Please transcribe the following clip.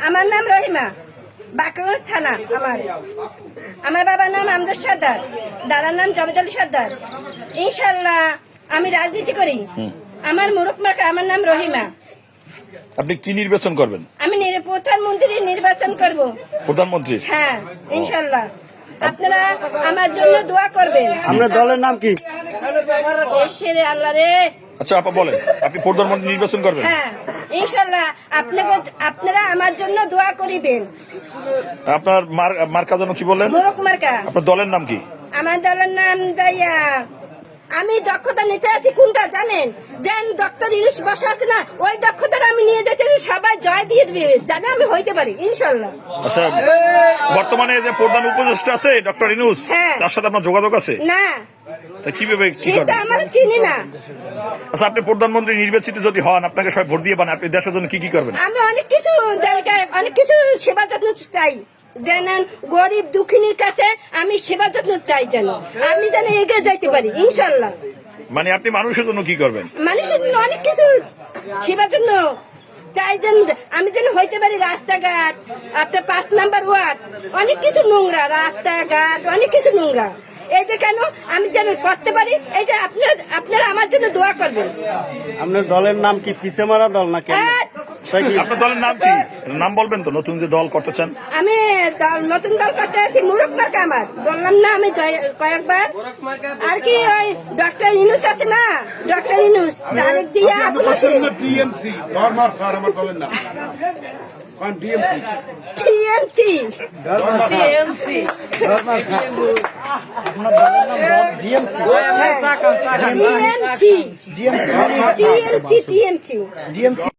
আমার নাম রহিমা, বাকরগঞ্জ থানা। আমার বাবার নাম আমজাদ সর্দার, দাদার নাম জবেদ আলী সর্দার। ইনশাল্লাহ আমি রাজনীতি করি। আমার মুরুখ মার্কা, আমার নাম রহিমা। আপনি কি নির্বাচন করবেন? আমি প্রধানমন্ত্রী নির্বাচন করব। প্রধানমন্ত্রী? হ্যাঁ, ইনশাল্লাহ। আপনারা আমার জন্য দোয়া করবেন। আপনার দলের নাম কি? এসে আল্লাহ রে। আচ্ছা আপা বলেন, আপনি প্রধানমন্ত্রী নির্বাচন করবেন? হ্যাঁ, ইনশাল্লাহ আপনারা আমার জন্য দোয়া করিবেন। আপনার মার্কা যেন কি বলেন? মুরুখ মার্কা। আপনার দলের নাম কি? আমার দলের নাম যাইয়া, আমি দক্ষতা নিতে আছি কোনটা জানেন? যেন ডক্টর ইউনুস বসা আছে না, ওই দক্ষতাটা আমি নিয়ে যেতে সবাই জয় দিয়ে দিবে, জানে আমি হইতে পারি ইনশাল্লাহ। আচ্ছা, বর্তমানে যে প্রধান উপদেষ্টা আছে ডক্টর ইউনুস, হ্যাঁ। তার সাথে আপনার যোগাযোগ আছে? না, তা কিভাবে কি সেটা করবেন? আমার চিনি না। আচ্ছা, আপনি প্রধানমন্ত্রী নির্বাচিত যদি হন, আপনাকে সবাই ভোট দিয়ে বানান, আপনি দেশের জন্য কি কি করবেন? আমি অনেক কিছু সেবা যত্ন চাই, যেন গরিব দুঃখিনীর কাছে আমি সেবা যত্ন চাই, যেন আমি যেন এগিয়ে যাইতে পারি ইনশাল্লাহ। মানে আপনি মানুষের জন্য কি করবেন? মানুষের জন্য অনেক কিছু সেবার জন্য চাই, যেন আমি যেন হইতে পারি। রাস্তাঘাট, আপনার 5 নাম্বার ওয়ার্ড, অনেক কিছু নোংরা রাস্তাঘাট, অনেক কিছু নোংরা। এইটা কেন আমি যেন করতে পারি, এইটা আপনারা আমার জন্য দোয়া করবেন। আপনার দলের নাম কি? পিছে মারা দল নাকি? আপনার দলের নাম কি? নাম বলবেন তো, নতুন যে দল করতে চান। আমি নতুন দল করতে আছি, মুরুখ মার্কা। আমার বললাম না আমি কয়েকবার। আর কি ওই ডক্টর ইউনুস আছে না, ডক্টর ইউনুস তারেক দিয়া টিএমসি ধর্মার স্যার আমার দলের নাম TMC TMC TMC TMC TMC